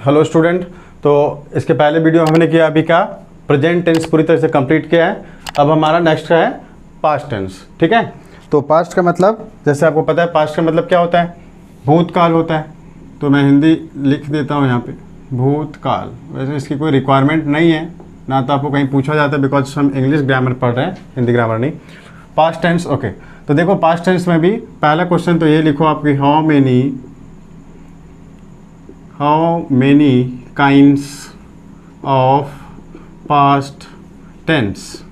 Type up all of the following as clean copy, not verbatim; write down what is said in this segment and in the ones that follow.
Hello student. तो इसके पहले वीडियो हमने किया अभी क्या, प्रेजेंट टेंस पूरी तरह से कंप्लीट किया है। अब हमारा नेक्स्ट का है पास्ट टेंस। ठीक है, तो पास्ट का मतलब जैसे आपको पता है, पास्ट का मतलब क्या होता है, भूतकाल होता है। तो मैं हिंदी लिख देता हूँ यहाँ पे, भूतकाल। वैसे इसकी कोई रिक्वायरमेंट नहीं है, ना तो आपको कहीं पूछा जाता है, बिकॉज हम इंग्लिश ग्रामर पढ़ रहे हैं, हिंदी ग्रामर नहीं। Past tense, okay. तो देखो पास्ट टेंस में भी पहला क्वेश्चन तो ये लिखो आपकी, how many kinds of past tense.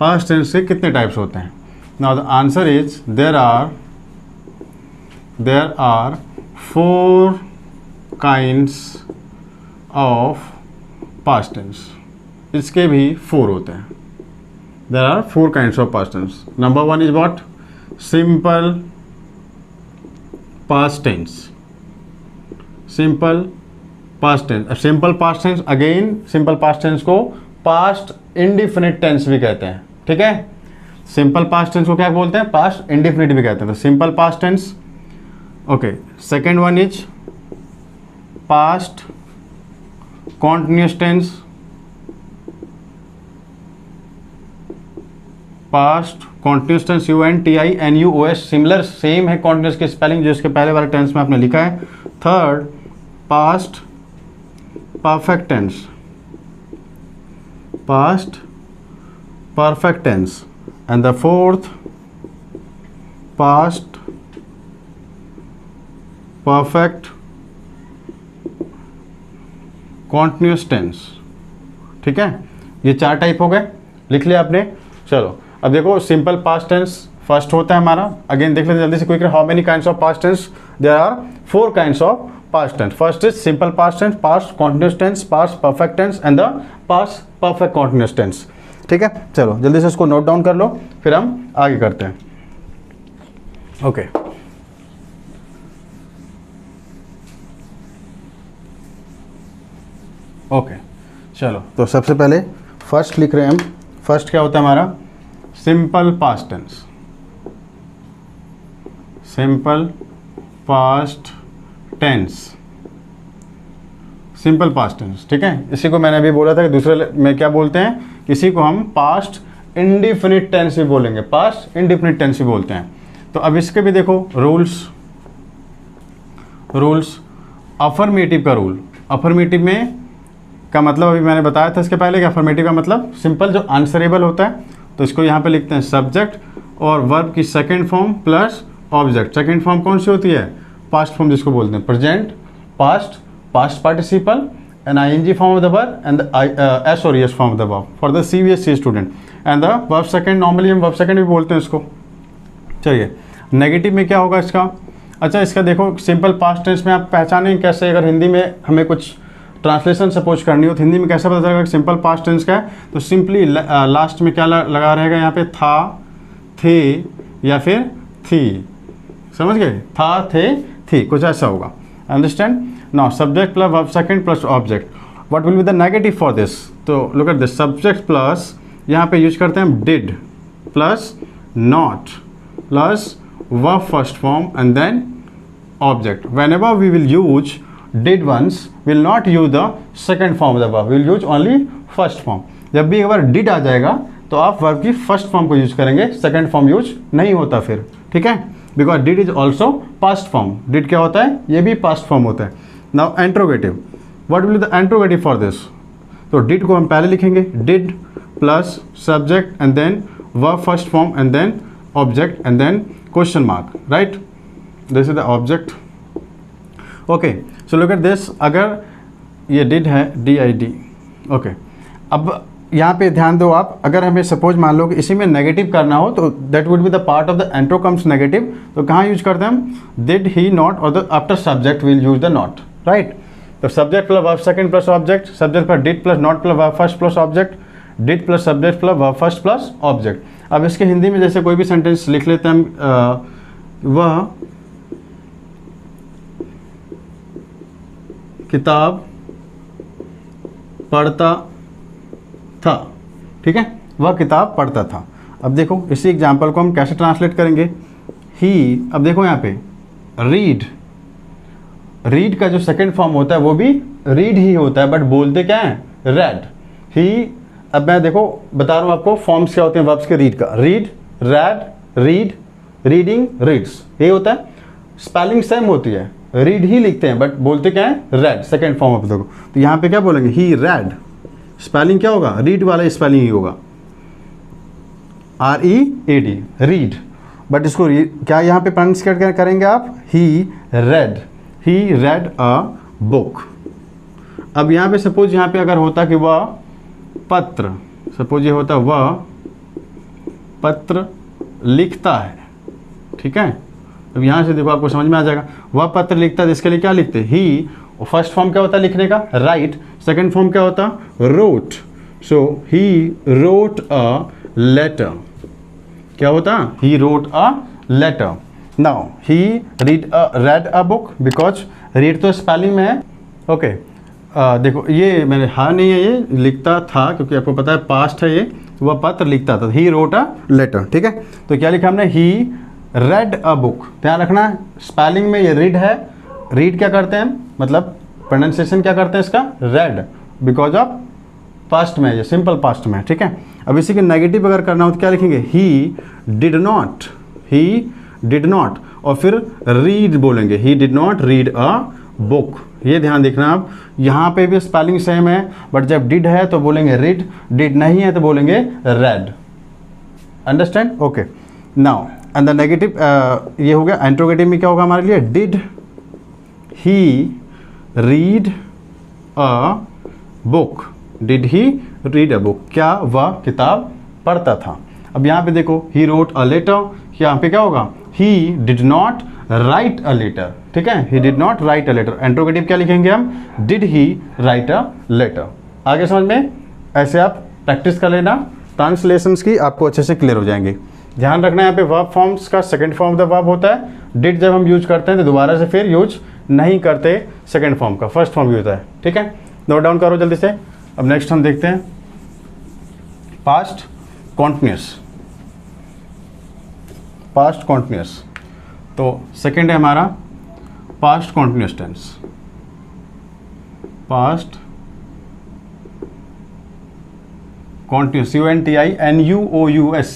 Past tense से कितने टाइप्स होते हैं? Now the answer is there are 4 kinds of past tense. इसके भी 4 होते हैं। There are 4 kinds of past tense. Number 1 is what? Simple past tense. Simple past tense. Simple past tense, again simple past tense को past indefinite tense भी कहते हैं। ठीक है, सिंपल पास्ट टेंस को क्या बोलते हैं? पास्ट इंडिफिनिट भी कहते हैं। तो simple past tense, okay. Second one is past continuous tense. Past continuous tense, UNTINUOS, similar same है कॉन्टिन्यूअस की स्पेलिंग जो इसके पहले वाले टेंस में आपने लिखा है। Third, past perfect tense. Past perfect tense. And the fourth, past perfect continuous tense. ठीक है, ये 4 टाइप हो गए, लिख लिया आपने। चलो अब देखो, सिंपल पास्ट टेंस फर्स्ट होता है हमारा। अगेन देख लेते जल्दी से quickly, how many kinds of past tense? There are 4 kinds of past tense. First is simple past tense, past continuous tense, past perfect tense and the past perfect continuous tense. ठीक है, चलो जल्दी से इसको नोट डाउन कर लो, फिर हम आगे करते हैं। ओके ओके, चलो तो सबसे पहले फर्स्ट लिख रहे हैं हम। फर्स्ट क्या होता है हमारा? Simple past tense. Simple past tense, simple past tense. ठीक है, इसी को मैंने अभी बोला था कि दूसरे में क्या बोलते हैं, इसी को हम पास्ट इंडिफिनिट टेंस भी बोलेंगे, पास्ट इंडिफिनिट टेंस भी बोलते हैं। तो अब इसके भी देखो रूल्स। अफर्मेटिव का रूल, अफर्मेटिव में का मतलब अभी मैंने बताया था इसके पहले कि अफर्मेटिव का मतलब सिंपल जो आंसरेबल होता है, तो इसको यहाँ पे लिखते हैं सब्जेक्ट और वर्ब की second form plus object. Second form कौन सी होती है? पास्ट फॉर्म, जिसको बोलते हैं present, past, past participle and ING form of the verb and S और ES form of the verb for the CBSE student. And the verb second, normally हम verb second भी बोलते हैं इसको। चलिए, नेगेटिव में क्या होगा इसका? अच्छा, इसका देखो सिंपल पास्ट टेंस में आप पहचानें कैसे? अगर हिंदी में हमें कुछ ट्रांसलेशन सपोज करनी हो तो हिंदी में कैसे पता चलेगा कि सिंपल पास्ट टेंस का है? तो सिंपली लास्ट में क्या लगा रहेगा यहाँ पे? था, थे या फिर थी। समझ गए? था, थे, थी, कुछ ऐसा होगा। Understand? Now subject plus verb second plus object. What will be the negative for this? तो look at this, subject plus यहाँ पे यूज करते हैं हम did plus not plus verb first form and then object. whenever we will use did once, will not use the second form of the verb, will use only first form। जब भी एक बार did आ जाएगा तो आप verb की first form को use करेंगे, second form use नहीं होता फिर। ठीक है, because did is also past form. did क्या होता है? ये भी पास्ट फॉर्म होता है। Now interrogative, what will be the interrogative for this? तो did को हम पहले लिखेंगे, did plus subject and then verb first form and then object and then question mark, right? This is the object. Okay, so look at this. अगर ये did है, DID, okay. अब यहाँ पे ध्यान दो आप, अगर हमें सपोज मान लो कि इसी में नेगेटिव करना हो तो that would be the part of the एंट्रो कम्स नेगेटिव। तो कहाँ यूज करते हैं हम? डिड ही नॉट और the after subject will use the not, right? तो subject plus verb second plus object, subject plus did plus not plus verb first plus object, did plus subject plus verb first plus object. अब इसके हिंदी में जैसे कोई भी sentence लिख लेते हैं हम, वह किताब पढ़ता था। ठीक है, वह किताब पढ़ता था। अब देखो इसी एग्जाम्पल को हम कैसे ट्रांसलेट करेंगे? ही, अब देखो यहाँ पे रीड रीड का जो सेकंड फॉर्म होता है वो भी रीड ही होता है, बट बोलते क्या है, रेड ही। अब मैं देखो बता रहा हूँ आपको फॉर्म्स क्या होते हैं वर्ब्स के रीड का, read, red, read, reading, reads, ये होता है। स्पेलिंग सेम होती है, रीड ही लिखते हैं बट बोलते क्या है, रेड, सेकंड फॉर्म ऑफ देखो। तो यहाँ पे क्या बोलेंगे, ही रेड, स्पेलिंग क्या होगा, रीड वाला स्पेलिंग ही होगा, READ, रीड। बट इसको क्या यहाँ पे प्रोनाउंसिएट करेंगे आप, ही रेड अ बुक। अब यहाँ पे सपोज यहाँ पे अगर होता कि वह पत्र, सपोज ये होता वह पत्र लिखता है, ठीक है। अब यहाँ से देखो आपको समझ में आ जाएगा, वह पत्र लिखता है, इसके लिए क्या लिखते हैं, ही। फर्स्ट फॉर्म क्या होता है लिखने का, राइट, सेकंड फॉर्म क्या होता, wrote. So he wrote a letter, क्या होता, he wrote a letter. Now he read a book, because read तो स्पेलिंग में है, ओके। देखो ये मैंने हाँ नहीं है, ये लिखता था क्योंकि आपको पता है पास्ट है ये, वह पत्र लिखता था, ही रोट अ लेटर, ठीक है। तो क्या लिखा हमने, ही रेड अ बुक। ध्यान रखना स्पेलिंग में ये रीड है, रीड क्या करते हैं मतलब प्रोनाउंसिएशन क्या करते हैं इसका, रेड, बिकॉज ऑफ पास्ट में, ये सिंपल पास्ट में, ठीक है। अब इसी के नेगेटिव अगर करना हो तो क्या लिखेंगे, ही डिड नॉट, और फिर रीड बोलेंगे, ही did not read a book. ये ध्यान देखना आप, यहाँ पे भी स्पेलिंग सेम है, बट जब डिड है तो बोलेंगे रीड, डिड नहीं है तो बोलेंगे red. Understand, okay. Now and the negative ये हो गया। इंट्रोगेटिव में क्या होगा हमारे लिए, did he read a book, did he read a book, क्या वह किताब पढ़ता था। अब यहाँ पे देखो, ही रोट अ लेटर, यहाँ पे क्या होगा, he did not write a letter, ठीक है, he did not write a letter. Interrogative क्या लिखेंगे हम, did he write a letter. आगे समझ में, ऐसे आप प्रैक्टिस कर लेना, ट्रांसलेशंस की आपको अच्छे से क्लियर हो जाएंगे। ध्यान रखना यहाँ पे वर्ब फॉर्म्स का सेकंड फॉर्म द वर्ब होता है, डिड जब हम यूज करते हैं तो दोबारा से फिर यूज नहीं करते सेकंड फॉर्म का, फर्स्ट फॉर्म भी होता है, ठीक है। नोट डाउन करो जल्दी से। अब नेक्स्ट हम देखते हैं पास्ट कॉन्टिन्यूस। पास्ट कॉन्टिन्यूस तो सेकंड है हमारा past continuous tense. Past continuous, CONTINUOUS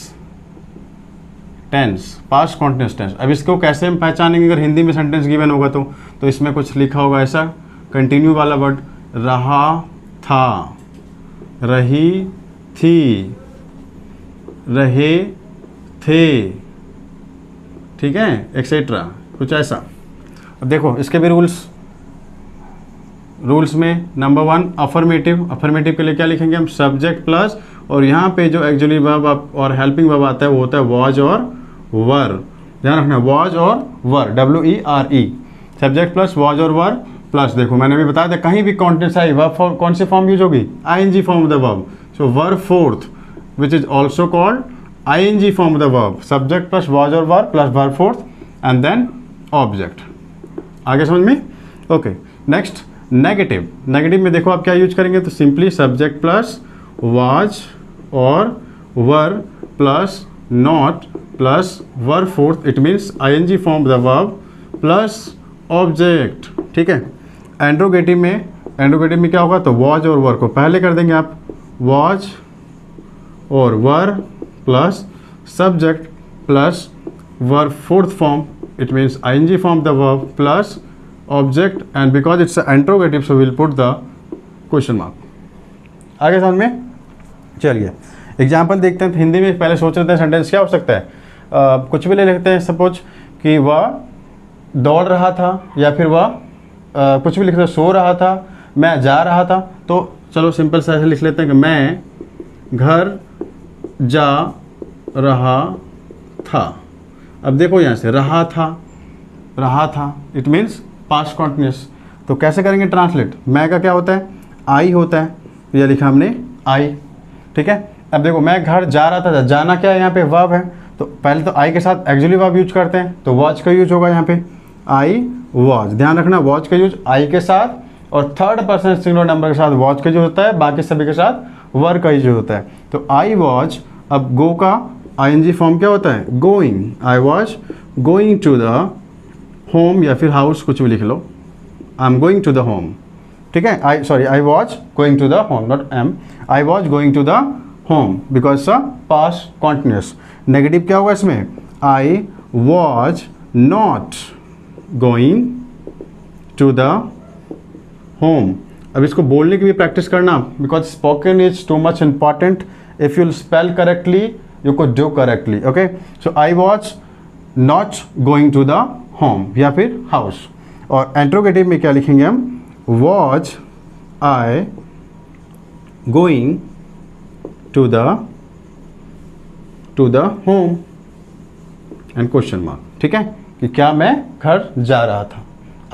tense, past continuous tense. अब इसको कैसे हम पहचानेंगे, अगर हिंदी में सेंटेंस गिवन होगा तो इसमें कुछ लिखा होगा ऐसा, कंटिन्यू वाला वर्ड, रहा था, रही थी, रहे थे, ठीक है, एक्सेट्रा, कुछ ऐसा। अब देखो इसके भी रूल्स में नंबर 1 अफर्मेटिव। अफर्मेटिव के लिए क्या लिखेंगे हम, सब्जेक्ट प्लस, और यहाँ पे जो एक्चुअली वर्ब और हेल्पिंग वर्ब आता है वो होता है वॉज और वर। ध्यान रखना, वॉज और वर, WERE, सब्जेक्ट प्लस वॉज और वर प्लस। देखो मैंने भी बताया था, कहीं भी कॉन्टेंट्स आई वर्ब कौन सी फॉर्म यूज होगी, ING form of the verb. So verb fourth which is also called ING form of the verb, subject plus was और were plus verb fourth and then object. आगे समझ में, okay. Next negative. Negative में देखो आप क्या use करेंगे, तो सिंपली सब्जेक्ट प्लस वॉज और were plus not plus verb fourth, it means ING form of the verb plus object, ठीक है। एंड्रोगेटिव में क्या होगा, तो वॉज और वर को पहले कर देंगे आप, वॉज और were plus subject plus verb fourth form, it means ING form the verb plus object, and because it's interrogative so will put the question mark. आगे समझ में, चलिए एग्जाम्पल देखते हैं। तो हिंदी में पहले सोच रहे थे सेंटेंस क्या हो सकता है, कुछ भी ले लेते हैं, सपोज कि वह दौड़ रहा था, या फिर वह कुछ भी लिख रहे, सो रहा था, मैं जा रहा था। तो चलो सिंपल सा ऐसे लिख लेते हैं कि मैं घर जा रहा था। अब देखो यहाँ से रहा था, इट मीन्स पास्ट कॉन्टिन्यूस। तो कैसे करेंगे ट्रांसलेट, मैं का क्या होता है, आई होता है, तो यह लिखा हमने आई, ठीक है। अब देखो मैं घर जा रहा था, जाना क्या है यहाँ पे, वर्ब है, तो पहले तो आई के साथ एक्चुअली वर्ब यूज करते हैं, तो वॉच का यूज होगा यहाँ पे, आई वॉच। ध्यान रखना वॉच का यूज आई के साथ, और थर्ड पर्सन सिंगुलर नंबर के साथ वॉच का यूज होता है, बाकी सभी के साथ वर्ब का यूज होता है। तो आई वॉच, अब गो का ING फॉर्म क्या होता है, going, I was going to the home, या फिर हाउस, कुछ भी लिख लो, I am going to the home, ठीक है, I was going to the home, not am, I was going to the home because past continuous. Negative क्या होगा इसमें, I was not going to the home. अब इसको बोलने की भी प्रैक्टिस करना, because spoken is too much important. If you spell correctly you could do correctly, okay. So I was not going to the home या फिर house. और interrogative में क्या लिखेंगे हम, was I going to the home and question mark, ठीक है, कि क्या मैं घर जा रहा था।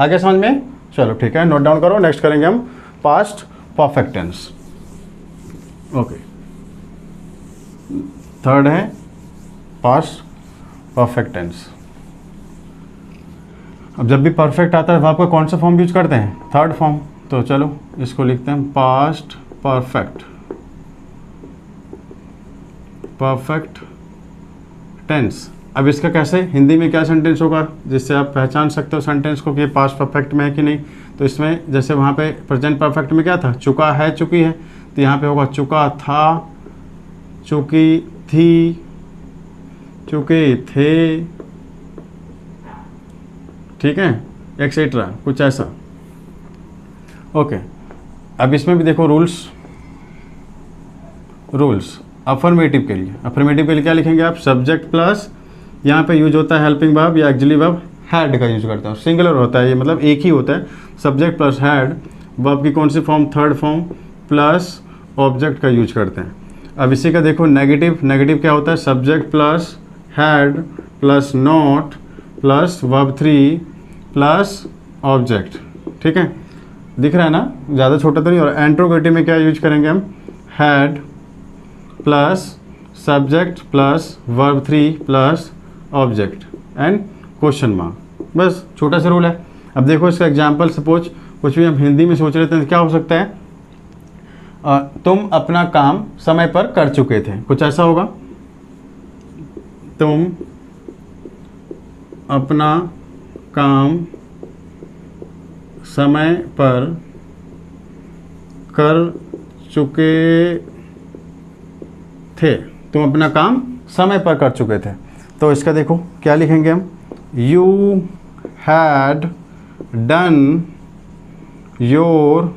आगे समझ में, चलो ठीक है, नोट डाउन करो। नेक्स्ट करेंगे हम past perfect tense, okay. Third है पास्ट परफेक्ट टेंस। अब जब भी परफेक्ट आता है तो आपका कौन सा फॉर्म यूज करते हैं, थर्ड फॉर्म। तो चलो इसको लिखते हैं पास्ट परफेक्ट टेंस। अब इसका कैसे हिंदी में क्या सेंटेंस होगा जिससे आप पहचान सकते हो सेंटेंस को कि पास्ट परफेक्ट में है कि नहीं। तो इसमें जैसे वहाँ पे प्रेजेंट परफेक्ट में क्या था, चुका है चुकी है, तो यहाँ पे होगा चुका था, चुकी थी, चुके थे, ठीक है, एक्सेट्रा, कुछ ऐसा, ओके। अब इसमें भी देखो रूल्स अफर्मेटिव के लिए क्या लिखेंगे आप, सब्जेक्ट प्लस, यहाँ पे यूज होता है हेल्पिंग वर्ब या एक्सिलरी वर्ब, हैड का यूज करते हैं, सिंगुलर होता है ये, मतलब एक ही होता है, सब्जेक्ट प्लस हैड। वर्ब की कौन सी form, third form, plus object का यूज करते हैं। अब इसी का देखो नेगेटिव क्या होता है, subject plus had plus not plus verb 3 plus object, ठीक है, दिख रहा है ना, ज़्यादा छोटा तो नहीं। और इंट्रोगेटिव में क्या यूज करेंगे हम, had plus subject plus verb 3 plus object and question mark, बस छोटा सा रूल है। अब देखो इसका एग्जाम्पल, सपोज कुछ भी हम हिंदी में सोच रहे थे, क्या हो सकता है, तुम अपना काम समय पर कर चुके थे, कुछ ऐसा होगा, तुम अपना काम समय पर कर चुके थे, तुम अपना काम समय पर कर चुके थे। तो इसका देखो क्या लिखेंगे हम, you had done your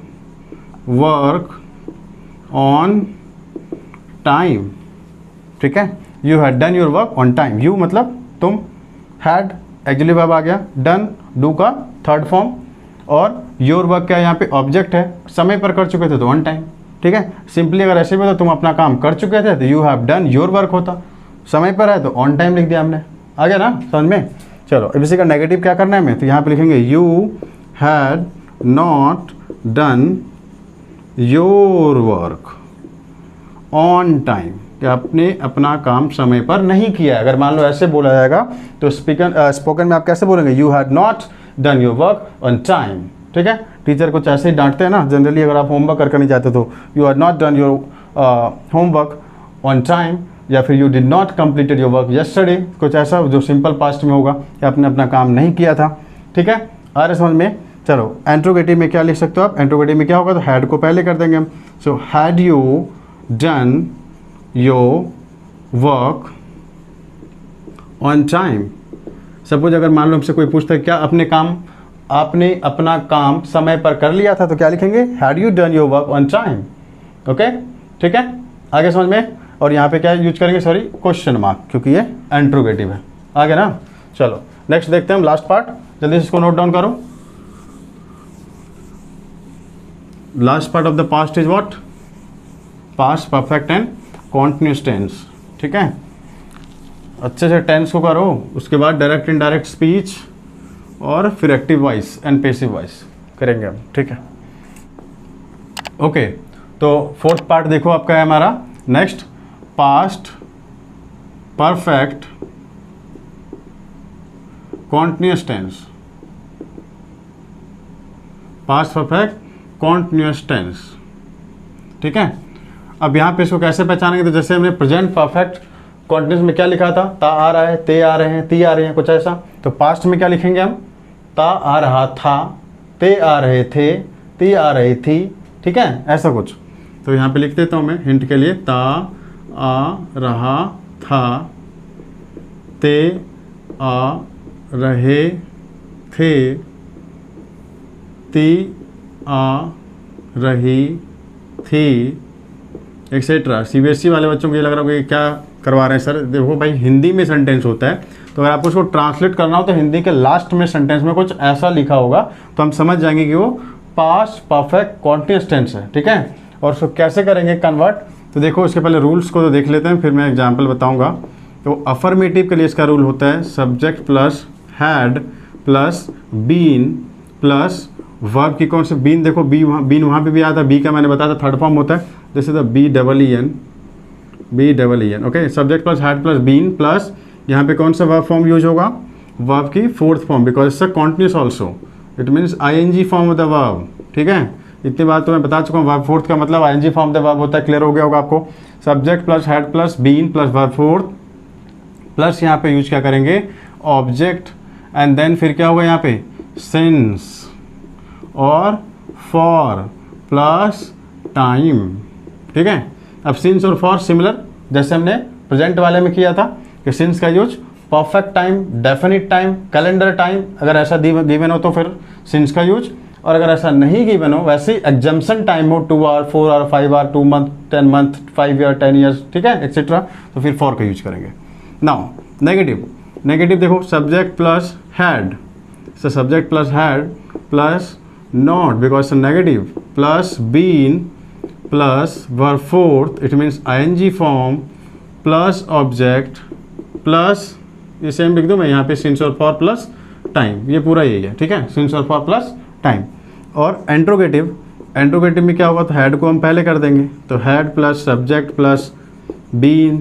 work on time, ठीक है, you had done your work on time. You मतलब तुम, हैड एक्चुअली वर्ब आ गया, डन डू का थर्ड फॉर्म, और योर वर्क क्या यहाँ पे ऑब्जेक्ट है, समय पर कर चुके थे तो ऑन टाइम, ठीक है। सिंपली अगर ऐसे भी तो तुम अपना काम कर चुके थे तो you have done your work होता, समय पर है तो ऑन टाइम लिख दिया हमने, आ गया ना समझ में। चलो अब इसी का नेगेटिव क्या करना है हमें, तो यहाँ पे लिखेंगे you had not done your work on time, कि आपने अपना काम समय पर नहीं किया। अगर मान लो ऐसे बोला जाएगा तो स्पोकन में आप कैसे बोलेंगे, you had not done your work on time, ठीक है। टीचर कुछ ऐसे ही डांटते हैं ना जनरली, अगर आप होमवर्क करके नहीं जाते तो you had not done your homework on time, या फिर you did not completed your work yesterday, कुछ ऐसा जो सिंपल पास्ट में होगा कि आपने अपना काम नहीं किया था, ठीक है, आ रहा समझ में। चलो इंट्रोगेटिव में क्या लिख सकते हो आप, इंट्रोगेटिव में क्या होगा, तो हैड को पहले कर देंगे हम। So had you done your work on time. Suppose अगर मान लो हमसे कोई पूछता है क्या आपने अपना काम समय पर कर लिया था, तो क्या लिखेंगे, had you done your work on time, okay, ठीक है, आगे समझ में। और यहाँ पे क्या यूज करेंगे, सॉरी, क्वेश्चन मार्क, क्योंकि ये इंट्रोगेटिव है, आगे ना। चलो नेक्स्ट देखते हैं हम लास्ट पार्ट, जल्दी से इसको नोट डाउन करो। Last part of the past is what, past perfect and continuous tense, ठीक है, अच्छे से टेंस को करो, उसके बाद डायरेक्ट इनडायरेक्ट स्पीच और फिर active voice and passive voice करेंगे हम, ठीक है, ओके। तो फोर्थ पार्ट देखो आपका है हमारा next, past perfect continuous tense, past perfect continuous tense, ठीक है। अब यहाँ पे इसको कैसे पहचानेंगे, तो जैसे हमने प्रेजेंट परफेक्ट कॉन्टिन्यूअस में क्या लिखा था, ता आ रहा है, ते आ रहे हैं, ती आ रही हैं, कुछ ऐसा, तो पास्ट में क्या लिखेंगे हम, ता आ रहा था, ते आ रहे थे, ती आ रही थी, ठीक है, ऐसा कुछ। तो यहाँ पे लिख देता हूँ मैं हिंट के लिए, ता आ रहा था, ते आ रहे थे, ती आ रही थी, एक्सेट्रा। सीबीएसई वाले बच्चों को ये लग रहा है कि क्या करवा रहे हैं सर। देखो भाई, हिंदी में सेंटेंस होता है, तो अगर आपको उसको ट्रांसलेट करना हो तो हिंदी के लास्ट में सेंटेंस में कुछ ऐसा लिखा होगा तो हम समझ जाएंगे कि वो पास्ट परफेक्ट कॉन्टिन्यूअस टेंस है, ठीक है। और उसको कैसे करेंगे कन्वर्ट, तो देखो इसके पहले रूल्स को तो देख लेते हैं, फिर मैं एग्जाम्पल बताऊँगा। तो अफर्मेटिव के लिए इसका रूल होता है subject plus had plus been plus verb की कौन से, बीन देखो बीन वहाँ पे भी आता है, बी का मैंने बताया था थर्ड फॉर्म होता है, this is the B double E N, okay. Subject plus had plus been plus यहाँ पे कौन सा वर्ब फॉर्म यूज होगा, वर्ब की fourth form, because it's a continuous also, it means ING form of the verb, ठीक है। इतनी बात तो मैं बता चुका हूँ, वर्ब फोर्थ का मतलब आईएनजी फॉर्म द वर्ब होता है, क्लियर हो गया होगा आपको। Subject plus had plus been plus verb fourth plus यहाँ पे यूज क्या करेंगे, ऑब्जेक्ट, एंड देन फिर क्या होगा यहाँ पे, सिंस और फॉर प्लस टाइम, ठीक है। अब सिंस और फॉर सिमिलर जैसे हमने प्रेजेंट वाले में किया था कि सिंस का use perfect time, definite time, calendar time, अगर ऐसा गिवन हो तो फिर सिंस का यूज, और अगर ऐसा नहीं गिवन हो, वैसे ही एग्जाम्पशन टाइम हो 2 hour 4 hour 5 hour 2 month 10 month 5 year 10 years, ठीक है, एक्सेट्रा, तो फिर फॉर का यूज करेंगे। नाउ नेगेटिव देखो, subject plus had, so subject plus had plus not because it's a negative plus been plus verb fourth, it means ing form plus object plus ये same लिख दूँ मैं यहाँ पे since और for plus time, ये पूरा यही है, ठीक है, since और for plus time। और इंट्रोगेटिव में क्या होगा, तो हैड को हम पहले कर देंगे, तो had plus subject plus been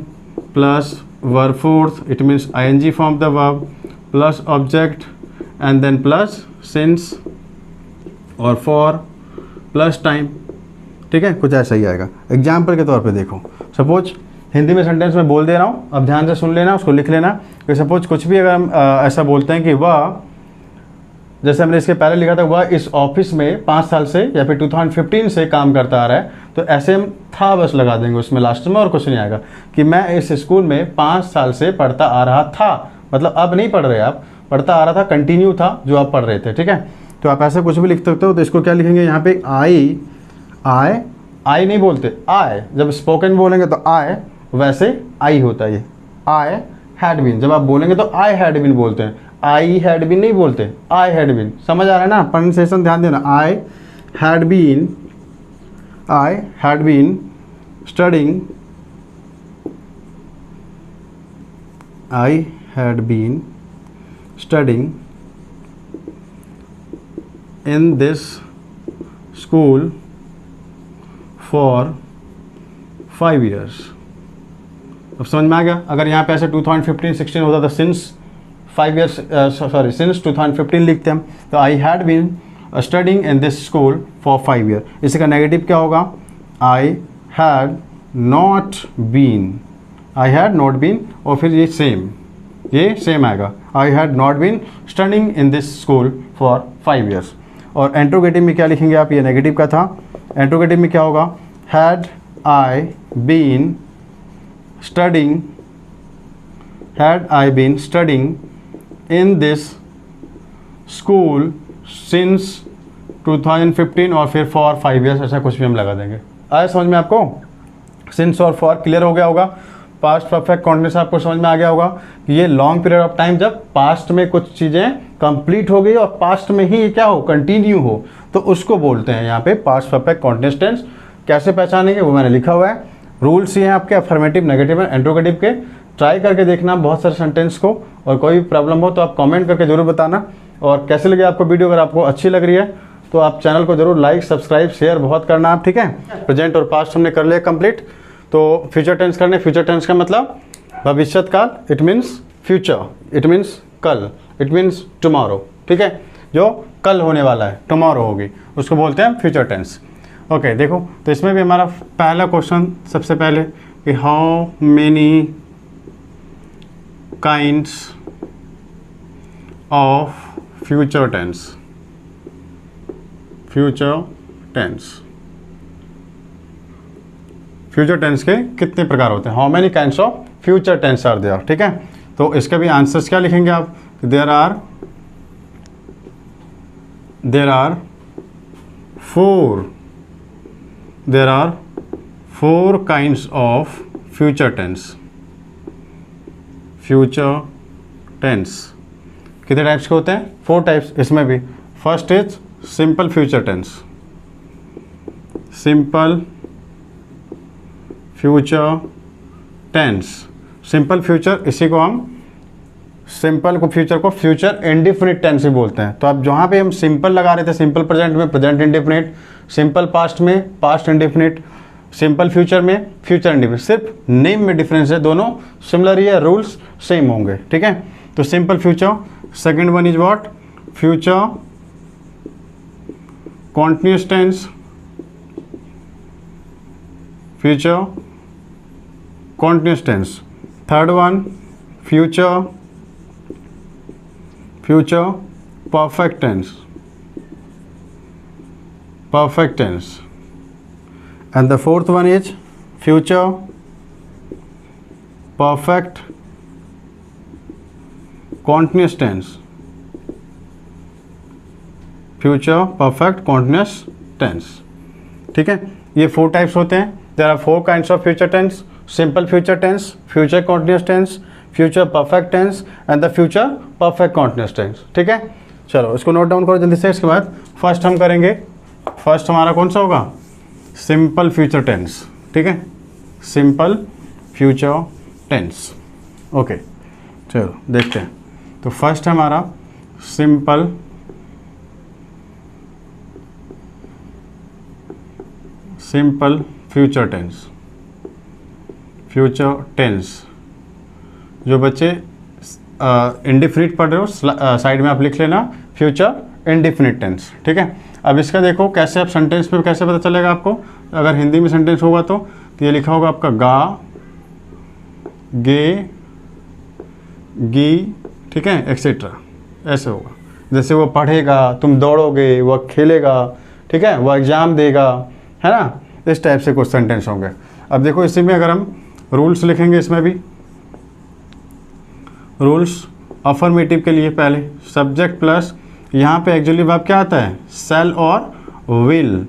plus verb fourth, it means ing form the verb plus object and then plus since और फॉर प्लस टाइम, ठीक है, कुछ ऐसा ही आएगा। एग्जाम्पल के तौर पे देखो, सपोज हिंदी में सेंटेंस में बोल दे रहा हूँ, अब ध्यान से सुन लेना, उसको लिख लेना कि सपोज कुछ भी अगर हम ऐसा बोलते हैं कि वह, जैसे हमने इसके पहले लिखा था, वह इस ऑफिस में 5 साल से या फिर 2015 से काम करता आ रहा है, तो ऐसे हम था बस लगा देंगे उसमें लास्ट में, और कुछ नहीं आएगा कि मैं इस स्कूल में 5 साल से पढ़ता आ रहा था, मतलब अब नहीं पढ़ रहे आप, पढ़ता आ रहा था, कंटिन्यू था जो आप पढ़ रहे थे, ठीक है। तो आप ऐसे कुछ भी लिख सकते हो, तो इसको क्या लिखेंगे यहाँ पे, आई नहीं बोलते, आए, जब स्पोकन बोलेंगे तो आए, वैसे आई होता है ये, आई हैड बीन, जब आप बोलेंगे तो आई हैड बीन बोलते हैं, आई हैड बीन नहीं बोलते, आई हैड बीन, समझ आ रहा है ना, प्रोनाउंसिएशन ध्यान देना, I had been studying, I had been studying in this school for 5 years। अब समझ में आ गया। अगर यहाँ पे ऐसे 2015-16 होता था, सिंस 5 years सिंस 2015 लिखते हम, तो I had been studying in this school for 5 years। इसी का नेगेटिव क्या होगा, आई हैड नॉट बीन, और फिर ये सेम आएगा, I had not been studying in this school for 5 years। और इंट्रोगेटिव में क्या लिखेंगे आप, ये नेगेटिव का था, इंट्रोगेटिव में क्या होगा, had I been studying in this school since 2015 और फिर फॉर 5 years, ऐसा कुछ भी हम लगा देंगे। आया समझ में आपको, सिंस और फॉर क्लियर हो गया होगा। पास्ट परफेक्ट कॉन्टिन्यूस आपको समझ में आ गया होगा कि ये लॉन्ग पीरियड ऑफ टाइम जब पास्ट में कुछ चीज़ें कंप्लीट हो गई और पास्ट में ही क्या हो, कंटिन्यू हो, तो उसको बोलते हैं यहाँ पे पास्ट परफेक्ट कॉन्टिन्यूस टेंस। कैसे पहचानेंगे वो मैंने लिखा हुआ है, रूल्स ये हैं आपके अफर्मेटिव, नेगेटिव एंड इंट्रोगेटिव के। ट्राई करके देखना बहुत सारे सेंटेंस को, और कोई भी प्रॉब्लम हो तो आप कमेंट करके जरूर बताना। और कैसे लगे आपको वीडियो, अगर आपको अच्छी लग रही है तो आप चैनल को जरूर लाइक सब्सक्राइब शेयर बहुत करना आप, ठीक है। प्रेजेंट और पास्ट हमने कर लिया कंप्लीट, तो फ्यूचर टेंस करने। फ्यूचर टेंस का मतलब भविष्यत काल, it means future, it means कल, इट मीन्स टुमारो, ठीक है, जो कल होने वाला है, टुमारो होगी, उसको बोलते हैं फ्यूचर टेंस। ओके देखो, तो इसमें भी हमारा पहला क्वेश्चन सबसे पहले कि how many kinds of future tense, future tense. Future टेंस के कितने प्रकार होते हैं? How many kinds of future tense are there, ठीक है। तो इसका भी आंसर्स क्या लिखेंगे आप? There are four kinds of future tense. Future tense कितने टाइप्स के होते हैं? 4 टाइप्स इसमें भी। First is simple future tense. Simple future tense. Simple future, इसी को हम सिंपल को फ्यूचर को फ्यूचर इंडिफिनिट टेंस ही बोलते हैं। तो अब जहाँ पे हम सिंपल लगा रहे थे, सिंपल प्रेजेंट में प्रेजेंट इंडिफिनिट, सिंपल पास्ट में पास्ट इंडिफिनिट, सिंपल फ्यूचर में फ्यूचर इंडिफिनिट, सिर्फ नेम में डिफरेंस है, दोनों सिमिलर ही है, रूल्स सेम होंगे, ठीक है। तो simple future. Second one is what? Future continuous tense. Future continuous tense. Third one future perfect tense. Perfect tense. And the fourth one is future perfect continuous tense. Future perfect continuous tense, ठीक है। ये 4 types होते हैं। There are 4 kinds of future tense: simple future tense, future continuous tense, future perfect tense and the future perfect continuous tense, ठीक है। चलो इसको note down करो जल्दी से। इसके बाद फर्स्ट हम करेंगे, फर्स्ट हमारा कौन सा होगा? सिंपल फ्यूचर टेंस, ठीक है। Simple future tense, okay. चलो देखते हैं। तो फर्स्ट हमारा simple future tense. Future tense जो बच्चे इंडिफिनिट पढ़ रहे हो, साइड में आप लिख लेना फ्यूचर इंडिफिनिट टेंस, ठीक है। अब इसका देखो कैसे आप सेंटेंस पे कैसे पता चलेगा आपको। अगर हिंदी में सेंटेंस होगा तो ये लिखा होगा आपका गा, गे, गी, ठीक है, एक्सेट्रा, ऐसे होगा। जैसे वो पढ़ेगा, तुम दौड़ोगे, वह खेलेगा, ठीक है, वह एग्ज़ाम देगा, है ना, इस टाइप से कुछ सेंटेंस होंगे। अब देखो इसी में अगर हम रूल्स लिखेंगे, इसमें भी रूल्स अफर्मेटिव के लिए पहले सब्जेक्ट प्लस, यहाँ पे एक्चुअली वर्ब क्या आता है? शैल और विल।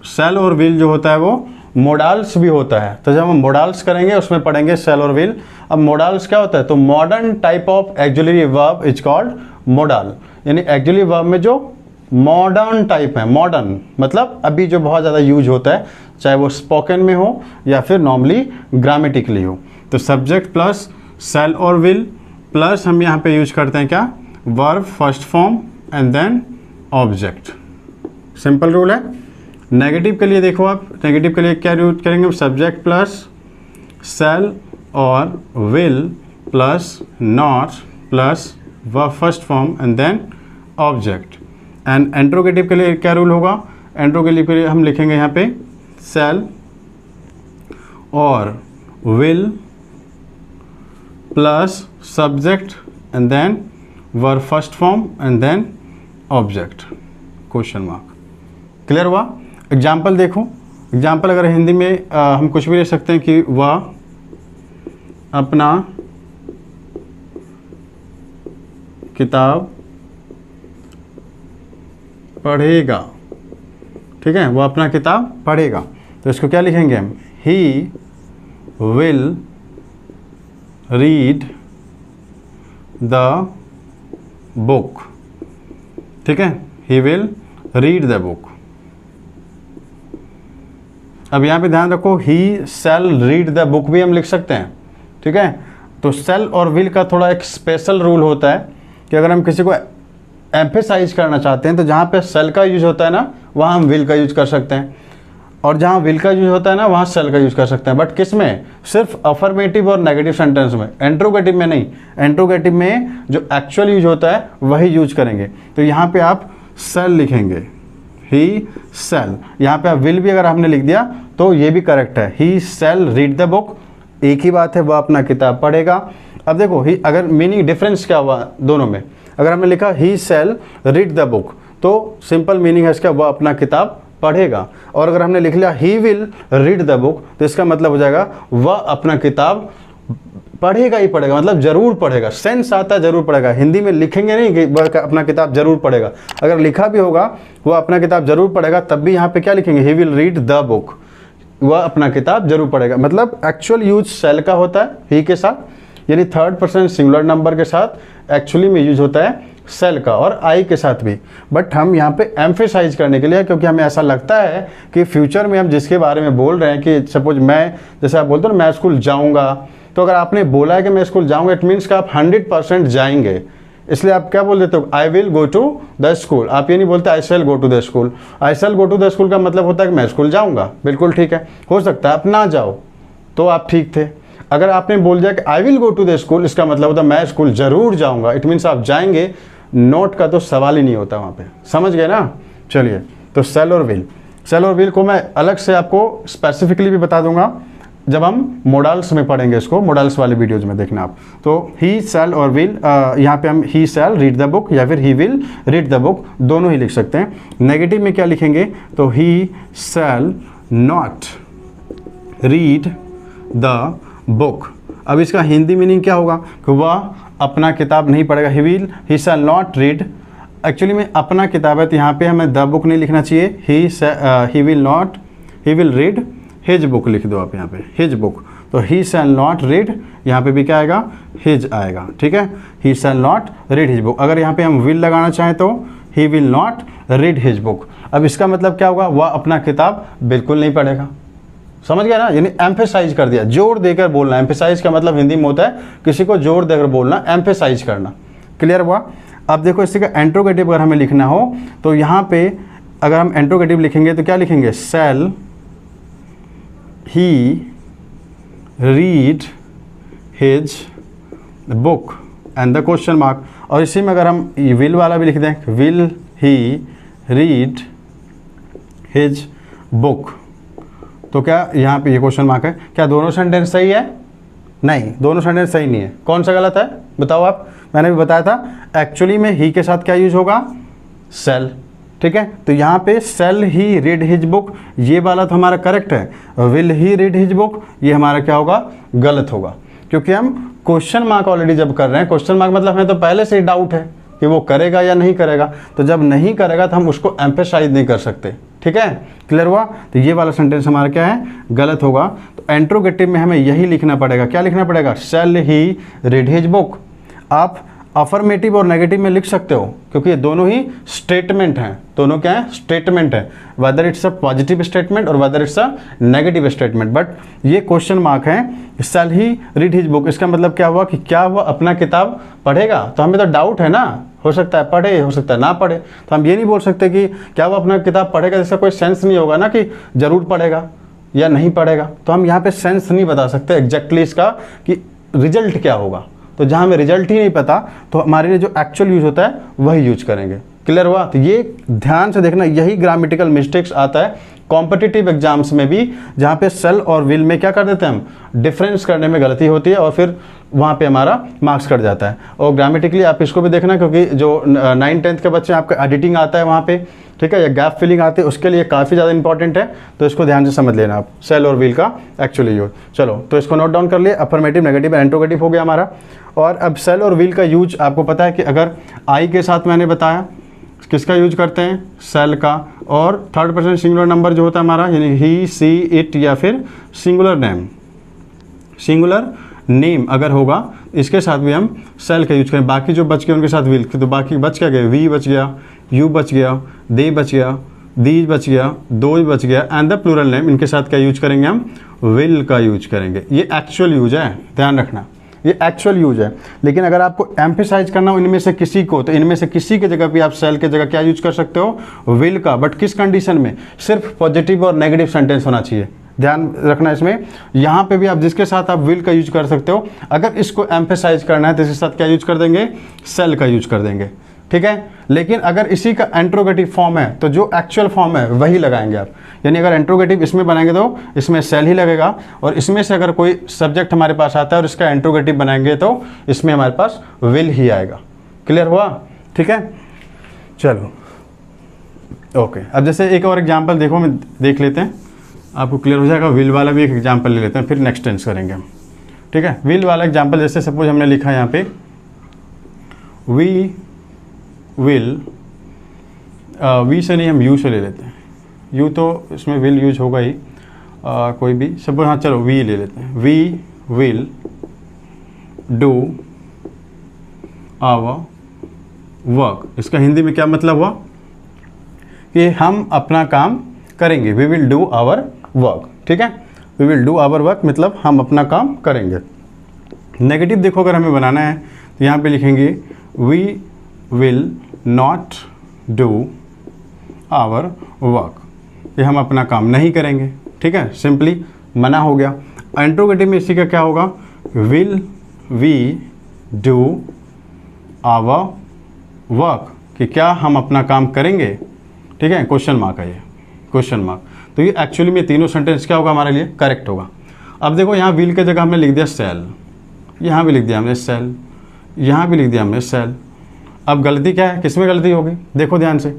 शैल और विल जो होता है वो मोडाल्स भी होता है। तो जब हम मोडाल्स करेंगे उसमें पढ़ेंगे शैल और विल। अब मोडाल्स क्या होता है? तो modern type of actually verb is called modal, यानी एक्चुअली वर्ब में जो मॉडर्न टाइप है। मॉडर्न मतलब अभी जो बहुत ज़्यादा यूज होता है, चाहे वो स्पोकन में हो या फिर नॉर्मली ग्रामेटिकली हो। तो सब्जेक्ट प्लस शैल और विल प्लस हम यहाँ पे यूज करते हैं क्या? Verb first form and then object. Simple rule है। नेगेटिव के लिए देखो आप, नेगेटिव के लिए क्या यूज करेंगे? सब्जेक्ट प्लस शैल और will plus not plus verb first form and then object. And interrogative के लिए क्या रूल होगा? इंट्रोगेटिव के लिए हम लिखेंगे यहाँ पे शैल और will plus subject and then verb first form and then object, question mark. Clear हुआ? एग्जाम्पल देखो। एग्जाम्पल अगर हिंदी में हम कुछ भी ले सकते हैं कि वह अपना किताब पढ़ेगा, ठीक है, वो अपना किताब पढ़ेगा। तो इसको क्या लिखेंगे हम? He will read the book, ठीक है, he will read the book. अब यहाँ पे ध्यान रखो, ही शैल रीड द बुक भी हम लिख सकते हैं, ठीक है। तो शैल और विल का थोड़ा एक स्पेशल रूल होता है कि अगर हम किसी को एम्फेसाइज करना चाहते हैं तो जहाँ पे शैल का यूज होता है ना, वहाँ हम विल का यूज कर सकते हैं, और जहाँ विल का यूज होता है ना, वहाँ शैल का यूज कर सकते हैं। बट किस में? सिर्फ अफर्मेटिव और नेगेटिव सेंटेंस में, इंट्रोगेटिव में नहीं। इंट्रोगेटिव में जो एक्चुअल यूज होता है वही यूज करेंगे। तो यहाँ पे आप शैल लिखेंगे, ही शैल। यहाँ पे आप विल भी अगर आपने लिख दिया तो ये भी करेक्ट है, he shell read the book, एक ही बात है, वह अपना किताब पढ़ेगा। अब देखो ही, अगर मीनिंग डिफरेंस क्या हुआ दोनों में? अगर हमने लिखा ही शैल रीड द बुक, तो सिंपल मीनिंग है इसका वह अपना किताब पढ़ेगा। और अगर हमने लिख लिया he will read the book, तो इसका मतलब हो जाएगा वह अपना किताब पढ़ेगा ही पढ़ेगा, मतलब जरूर पढ़ेगा। सेंस आता है जरूर पढ़ेगा, हिंदी में लिखेंगे नहीं कि वह अपना किताब जरूर पढ़ेगा। अगर लिखा भी होगा वह अपना किताब जरूर पढ़ेगा, तब भी यहाँ पे क्या लिखेंगे, he will read the book, वह अपना किताब जरूर पढ़ेगा। मतलब एक्चुअल यूज सेल का होता है ही के साथ, यानी थर्ड पर्सन सिंगुलर नंबर के साथ एक्चुअली में यूज होता है सेल का, और आई के साथ भी। बट हम यहाँ पे एम्फेसाइज करने के लिए, क्योंकि हमें ऐसा लगता है कि फ्यूचर में हम जिसके बारे में बोल रहे हैं कि सपोज मैं, जैसे आप बोलते हो ना मैं स्कूल जाऊँगा, तो अगर आपने बोला है कि मैं स्कूल जाऊँगा, इट मीन्स कि आप 100% जाएंगे। इसलिए आप क्या बोल देते हो, I will go to the school. आप ये नहीं बोलते I shall go to the school. I shall go to the school का मतलब होता है कि मैं स्कूल जाऊँगा, बिल्कुल ठीक है। हो सकता है आप ना जाओ तो आप ठीक थे। अगर आपने बोल दिया कि I will go to the school, इसका मतलब होता है मैं स्कूल जरूर जाऊँगा, इट मीन्स आप जाएंगे। नोट का तो सवाल ही नहीं होता वहाँ पे, समझ गए ना। चलिए, तो सेल और विल, सेल और विल को मैं अलग से आपको स्पेसिफिकली भी बता दूंगा जब हम मोडल्स में पढ़ेंगे इसको, मोडल्स वाले वीडियोज में देखना आप। तो ही सेल और विल, यहाँ पे हम ही सेल रीड द बुक या फिर he will read the book दोनों ही लिख सकते हैं। नेगेटिव में क्या लिखेंगे, तो he shall not read the book. अब इसका हिंदी मीनिंग क्या होगा कि वह अपना किताब नहीं पढ़ेगा। ही शैल नॉट रीड, एक्चुअली में अपना किताब है तो यहाँ पे हमें द बुक नहीं लिखना चाहिए, he will read his book लिख दो आप यहाँ पे, हिज बुक। तो ही शैल नॉट रीड, यहाँ पे भी क्या आएगा, हिज आएगा, ठीक है। He shall not read his book. अगर यहाँ पे हम विल लगाना चाहें तो he will not read his book. अब इसका मतलब क्या होगा, वह अपना किताब बिल्कुल नहीं पढ़ेगा। समझ गया ना, यानी एम्फेसाइज कर दिया, जोर देकर बोलना। एम्फेसाइज का मतलब हिंदी में होता है किसी को जोर देकर बोलना, एम्फेसाइज करना। क्लियर हुआ। अब देखो इसी का इंट्रोगेटिव अगर हमें लिखना हो तो यहाँ पे अगर हम इंट्रोगेटिव लिखेंगे तो क्या लिखेंगे, shall he read his book and the question mark. और इसी में अगर हम विल वाला भी लिख दें, will he read his book, तो क्या यहाँ पे ये क्वेश्चन मार्क है। क्या दोनों सेंटेंस सही है? नहीं, दोनों सेंटेंस सही नहीं है। कौन सा गलत है बताओ आप। मैंने भी बताया था एक्चुअली में ही के साथ क्या यूज होगा, सेल, ठीक है। तो यहाँ पे सेल ही रीड हिज बुक, ये वाला तो हमारा करेक्ट है। Will he read his book, ये हमारा क्या होगा, गलत होगा। क्योंकि हम क्वेश्चन मार्क ऑलरेडी जब कर रहे हैं, क्वेश्चन मार्क मतलब हमें तो पहले से ही डाउट है कि वो करेगा या नहीं करेगा। तो जब नहीं करेगा तो हम उसको एम्फेसाइज नहीं कर सकते, ठीक है। क्लियर हुआ। तो ये वाला सेंटेंस हमारा क्या है, गलत होगा। तो इंट्रोगेटिव में हमें यही लिखना पड़ेगा। क्या लिखना पड़ेगा, शैल ही रीड हिज बुक। आप अफर्मेटिव और नेगेटिव में लिख सकते हो क्योंकि ये दोनों ही स्टेटमेंट हैं। दोनों क्या है, स्टेटमेंट है, whether it's a positive statement और whether it's a negative statement. But ये क्वेश्चन मार्क है, shall he read his book, इसका मतलब क्या हुआ कि क्या हुआ, अपना किताब पढ़ेगा। तो हमें तो डाउट है ना, हो सकता है पढ़े, हो सकता है ना पढ़े। तो हम ये नहीं बोल सकते कि क्या वो अपना किताब पढ़ेगा, जिसका कोई सेंस नहीं होगा ना कि जरूर पढ़ेगा या नहीं पढ़ेगा। तो हम यहाँ पे सेंस नहीं बता सकते एग्जैक्टली इसका कि रिजल्ट क्या होगा। तो जहाँ हमें रिजल्ट ही नहीं पता तो हमारे लिए जो एक्चुअल यूज होता है वही यूज करेंगे। क्लियर हुआ। तो ये ध्यान से देखना, यही ग्रामेटिकल मिस्टेक्स आता है कॉम्पिटिटिव एग्जाम्स में भी, जहाँ पे सेल और विल में क्या कर देते हैं हम, डिफरेंस करने में गलती होती है और फिर वहाँ पे हमारा मार्क्स कट जाता है। और ग्रामेटिकली आप इसको भी देखना, क्योंकि जो 9th-10th के बच्चे आपका एडिटिंग आता है वहाँ पे, ठीक है, या गैप फिलिंग आती है, उसके लिए काफ़ी ज़्यादा इंपॉर्टेंट है। तो इसको ध्यान से समझ लेना आप, सेल और विल का एक्चुअली यूज। चलो, तो इसको नोट डाउन कर लिए। अफर्मेटिव, नेगेटिव, इंट्रोगेटिव हो गया हमारा। और अब सेल और विल का यूज आपको पता है कि अगर आई के साथ मैंने बताया किसका यूज करते हैं, सेल का। और थर्ड पर्सन सिंगुलर नंबर जो होता है हमारा, यानी ही, सी, इट या फिर सिंगुलर नेम, सिंगुलर नेम अगर होगा, इसके साथ भी हम सेल का यूज करें। बाकी जो बच गए उनके साथ विल, तो बाकी बच क्या गए, वी बच गया, यू बच गया, दे बच गया, दीज बच गया, दो बच गया, एंड द प्लूरल नेम, इनके साथ क्या यूज करेंगे हम, विल का यूज करेंगे। ये एक्चुअल यूज है, ध्यान रखना, ये एक्चुअल यूज है। लेकिन अगर आपको एम्फेसाइज करना हो इनमें से किसी को, तो इनमें से किसी की जगह पे आप सेल की जगह क्या यूज कर सकते हो, विल का। बट किस कंडीशन में, सिर्फ पॉजिटिव और नेगेटिव सेंटेंस होना चाहिए। ध्यान रखना इसमें, यहाँ पे भी आप जिसके साथ आप विल का यूज कर सकते हो। अगर इसको एम्फेसाइज करना है तो इसके साथ क्या यूज कर देंगे, सेल का यूज कर देंगे, ठीक है। लेकिन अगर इसी का इंट्रोगेटिव फॉर्म है तो जो एक्चुअल फॉर्म है वही लगाएंगे आप। यानी अगर इंट्रोगेटिव इसमें बनाएंगे तो इसमें सेल ही लगेगा, और इसमें से अगर कोई सब्जेक्ट हमारे पास आता है और इसका इंट्रोगेटिव बनाएंगे तो इसमें हमारे पास विल ही आएगा। क्लियर हुआ, ठीक है। चलो, ओके, अब जैसे एक और एग्जांपल देखो, मैं देख लेते हैं, आपको क्लियर हो जाएगा। विल वाला भी एक एग्जांपल ले लेते हैं, फिर नेक्स्ट टेंस करेंगे हम, ठीक है। विल वाला एग्जांपल जैसे सपोज हमने लिखा है यहाँ पे वी विल, वी से नहीं हम यू से ले लेते हैं, यू तो इसमें विल यूज होगा ही, कोई भी सपोज, हाँ चलो वी ले लेते हैं। We will do our work, इसका हिंदी में क्या मतलब हुआ कि हम अपना काम करेंगे। We will do our work, ठीक है। We will do our work मतलब हम अपना काम करेंगे। नेगेटिव देखो अगर हमें बनाना है तो यहाँ पे लिखेंगे we will not do our work, ये हम अपना काम नहीं करेंगे, ठीक है, सिंपली मना हो गया। इंट्रोगेटिव में इसी का क्या होगा, will we do our work, कि क्या हम अपना काम करेंगे, ठीक है, क्वेश्चन मार्क है ये, क्वेश्चन मार्क। तो ये एक्चुअली में तीनों सेंटेंस क्या होगा हमारे लिए, करेक्ट होगा। अब देखो यहाँ विल के जगह हमने लिख दिया सेल, यहाँ भी लिख दिया हमने सेल, यहाँ भी लिख दिया हमने सेल। अब गलती क्या है, किस में गलती होगी, देखो ध्यान से,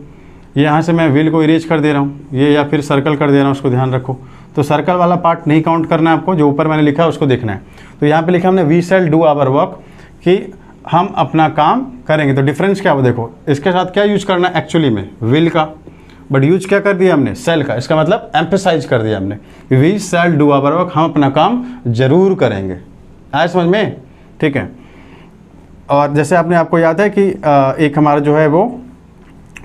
यहाँ से मैं विल को इरेज कर दे रहा हूँ ये, या फिर सर्कल कर दे रहा हूँ, उसको ध्यान रखो। तो सर्कल वाला पार्ट नहीं काउंट करना है आपको, जो ऊपर मैंने लिखा है उसको देखना है। तो यहाँ पे लिखा हमने we shall do our work, कि हम अपना काम करेंगे। तो डिफरेंस क्या हो, देखो इसके साथ क्या यूज करना है एक्चुअली में, विल का, बट यूज क्या कर दिया हमने, सेल का। इसका मतलब एम्फेसाइज कर दिया हमने, we shall do our work, हम अपना काम जरूर करेंगे। आया समझ में, ठीक है। और जैसे आपको याद है कि एक हमारा जो है वो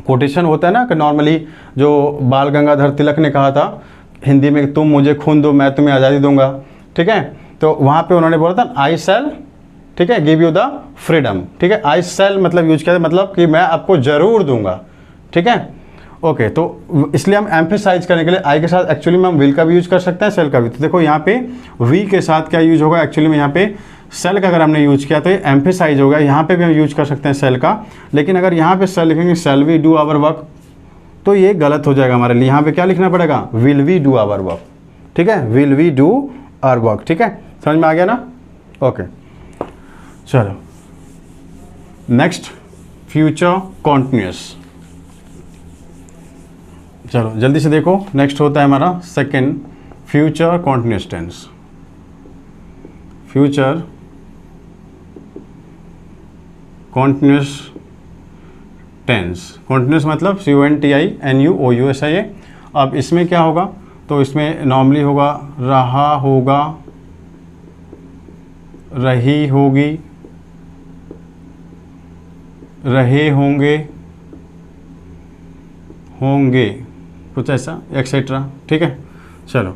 कोटेशन होता है ना, कि नॉर्मली जो बाल गंगाधर तिलक ने कहा था हिंदी में, तुम मुझे खून दो मैं तुम्हें आज़ादी दूंगा, ठीक है। तो वहाँ पे उन्होंने बोला था आई शैल, ठीक है, गिव यू द फ्रीडम, ठीक है। आई शैल मतलब यूज किया, मतलब कि मैं आपको जरूर दूंगा, ठीक है। ओके, तो इसलिए हम एम्फेसाइज करने के लिए आई के साथ एक्चुअली में हम विल का भी यूज कर सकते हैं, सेल का भी। तो देखो यहाँ पे वी के साथ क्या यूज होगा, एक्चुअली में यहाँ पे सेल का अगर हमने यूज किया तो ये एम्फेसाइज होगा। यहाँ पे भी हम यूज कर सकते हैं सेल का, लेकिन अगर यहाँ पे सेल लिखेंगे shall we do our work तो ये गलत हो जाएगा हमारे लिए। यहाँ पे क्या लिखना पड़ेगा, will we do our work, ठीक है, will we do our work, ठीक है। समझ में आ गया ना, ओके। चलो नेक्स्ट, फ्यूचर कॉन्टिन्यूअस। चलो जल्दी से देखो, नेक्स्ट होता है हमारा second, future continuous tense. Future continuous tense, continuous मतलब CONTINUOUS है ये। अब इसमें क्या होगा, तो इसमें नॉर्मली होगा रहा होगा, रही होगी, रहे होंगे, होंगे, कुछ ऐसा एक्सेट्रा, ठीक है। चलो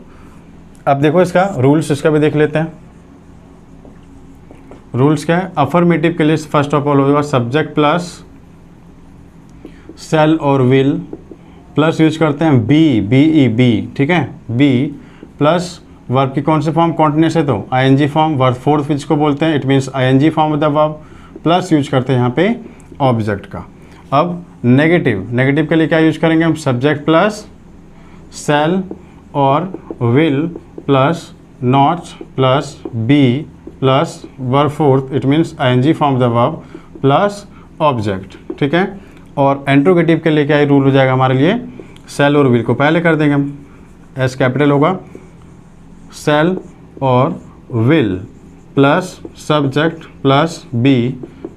अब देखो इसका रूल्स, इसका भी देख लेते हैं। रूल्स क्या है, अफर्मेटिव के लिए फर्स्ट ऑफ ऑल होगा सब्जेक्ट प्लस सेल और विल प्लस यूज करते हैं बी, ठीक है, बी प्लस वर्ब की कौन से फॉर्म, कॉन्टिन्यूअस है तो ING फॉर्म, वर्ब फोर्थ विच को बोलते हैं, it means ING form of the verb, plus use करते हैं यहाँ पे ऑब्जेक्ट का। अब नेगेटिव, नेगेटिव के लिए क्या यूज करेंगे हम, सब्जेक्ट प्लस सेल और will plus not plus be plus verb fourth, it means ING form of the verb plus object, ठीक है। और इंट्रोगेटिव के लिए क्या रूल हो जाएगा हमारे लिए, सेल और विल को पहले कर देंगे हम, एस कैपिटल होगा, सेल और will plus subject plus be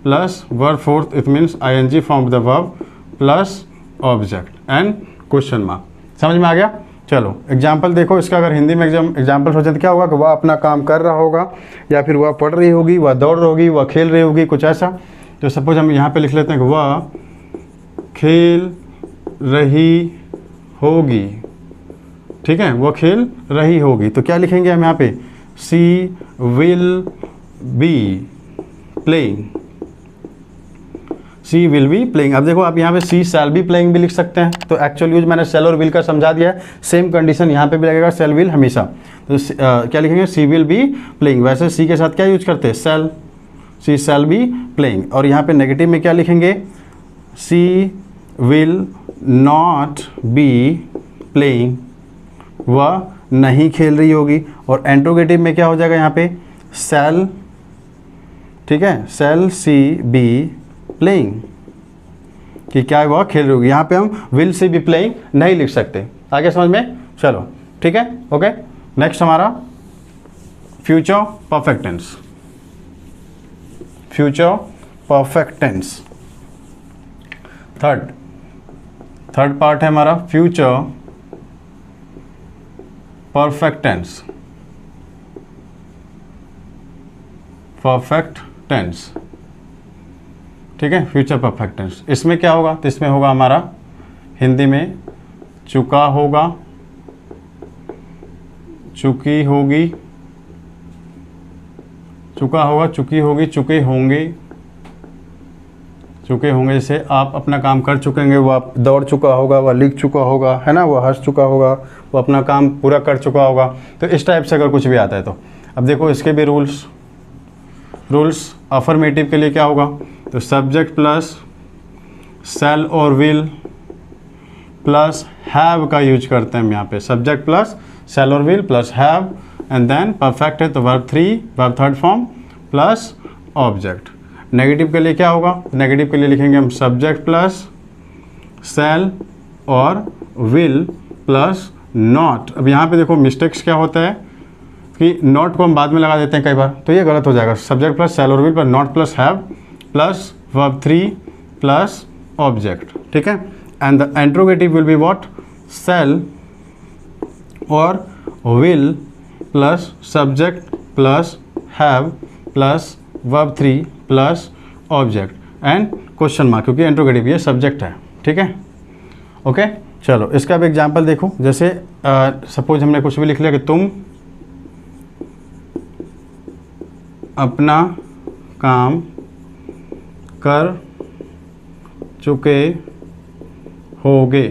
plus verb fourth, it means ING form of the verb plus object and question mark. समझ में आ गया। चलो एग्जाम्पल देखो इसका, अगर हिंदी में एग्जाम्पल सोचें तो क्या होगा कि वह अपना काम कर रहा होगा, या फिर वह पढ़ रही होगी, वह दौड़ रही होगी, वह खेल रही होगी, कुछ ऐसा। तो सपोज हम यहाँ पे लिख लेते हैं कि वह खेल रही होगी, ठीक है, वह खेल रही होगी। तो क्या लिखेंगे हम यहाँ पे, she will be playing, she will be playing. अब देखो आप यहाँ पे सी शैल बी प्लेइंग भी लिख सकते हैं, तो एक्चुअल यूज मैंने सेल और विल का समझा दिया है, सेम कंडीशन यहाँ पे भी लगेगा, सेल विल हमेशा। तो क्या लिखेंगे, सी विल बी प्लेइंग। वैसे सी के साथ क्या यूज करते हैं, shall, she shall be playing. और यहाँ पे नेगेटिव में क्या लिखेंगे, she will not be playing, वह नहीं खेल रही होगी। और इंट्रोगेटिव में क्या हो जाएगा यहाँ पे, सेल, ठीक है, सेल सी बी प्लेइंग, कि क्या हुआ, खेल रही होगी। यहाँ पे हम विल से बी प्लेइंग नहीं लिख सकते। आगे समझ में, चलो ठीक है, ओके। नेक्स्ट हमारा future perfect tense. Future perfect tense third part है हमारा future perfect tense. Perfect tense, ठीक है, फ्यूचर परफेक्ट टेंस। इसमें क्या होगा, तो इसमें होगा हमारा हिंदी में चुका होगा, चुकी होगी, चुका होगा, चुकी होगी, चुके होंगे, चुके होंगे। जैसे आप अपना काम कर चुकेंगे, वो आप दौड़ चुका होगा, वह लिख चुका होगा, है ना, वो हंस चुका होगा, वो अपना काम पूरा कर चुका होगा। तो इस टाइप से अगर कुछ भी आता है तो अब देखो इसके भी रूल्स अफर्मेटिव के लिए क्या होगा, तो सब्जेक्ट प्लस शैल और विल प्लस हैव का यूज करते हैं हम यहाँ पे। सब्जेक्ट प्लस शैल और will plus have, and then perfect है तो verb 3 verb third form plus object. Negative के लिए क्या होगा, नेगेटिव के लिए लिखेंगे हम सब्जेक्ट प्लस शैल और विल प्लस नॉट। अब यहाँ पे देखो मिस्टेक्स क्या होता है कि नॉट को हम बाद में लगा देते हैं कई बार, तो ये गलत हो जाएगा। सब्जेक्ट प्लस शैल और will plus not plus have plus verb 3 plus object, ठीक है। And the interrogative will be what, shall और will plus subject plus have plus verb 3 plus object and question mark, क्योंकि interrogative ये subject है, ठीक है, okay. चलो इसका भी एग्जांपल देखो। जैसे सपोज हमने कुछ भी लिख लिया कि तुम अपना काम कर चुके होगे,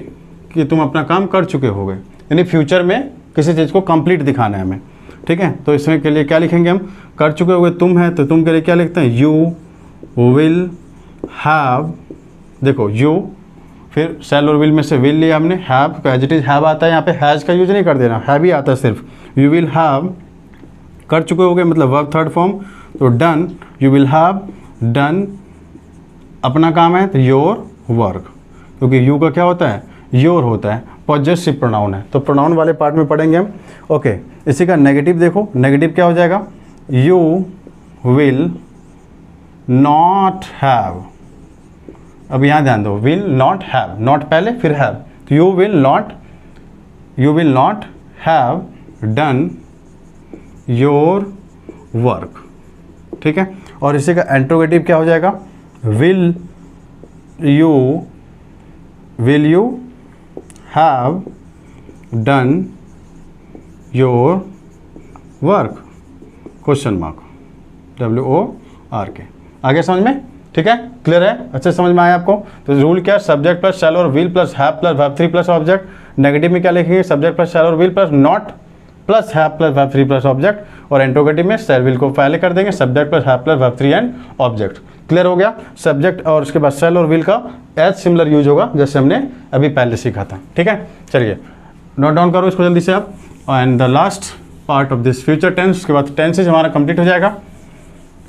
कि तुम अपना काम कर चुके होगे, यानी फ्यूचर में किसी चीज़ को कंप्लीट दिखाना है हमें, ठीक है। तो इसमें के लिए क्या लिखेंगे हम, कर चुके होगे तुम है तो तुम के लिए क्या लिखते हैं, यू विल हैव। देखो यू, फिर शैल और विल में से विल लिया हमने, हैव का एज इट इज हैव आता है, यहाँ पे हैज़ का यूज नहीं कर देना, हैव ही आता है सिर्फ। यू विल हैव, कर चुके होगे मतलब वर्ब थर्ड फॉर्म, तो done, you will have done, अपना काम है तो योर वर्क, क्योंकि यू का क्या होता है, योर होता है, पॉजेसिव प्रोनाउन है, तो प्रोनाउन वाले पार्ट में पढ़ेंगे हम, ओके। इसी का नेगेटिव देखो, नेगेटिव क्या हो जाएगा, यू विल नॉट हैव। अब यहाँ ध्यान दो, विल नॉट हैव, नॉट पहले फिर हैव, तो you will not have done your work, ठीक है। और इसी का इंट्रोगेटिव क्या हो जाएगा, will you have done your work, question mark, WORK। आगे समझ में, ठीक है, क्लियर है, अच्छे समझ में आया आपको। तो रूल क्या है, सब्जेक्ट प्लस शैल और will plus have plus verb 3 plus object. Negative में क्या लिखेंगे, सब्जेक्ट प्लस शैल और will plus not plus have plus verb 3 plus object, और इंट्रोगेटिव में शैल विल को पहले कर देंगे, subject plus have plus verb 3 and object. Clear हो गया, सब्जेक्ट और उसके बाद शैल और विल का एज सिमिलर यूज होगा जैसे हमने अभी पहले सीखा था, ठीक है। चलिए नोट डाउन करो इसको जल्दी से आप। And the last part of this future tense, उसके बाद टेंसेज हमारा कंप्लीट हो जाएगा,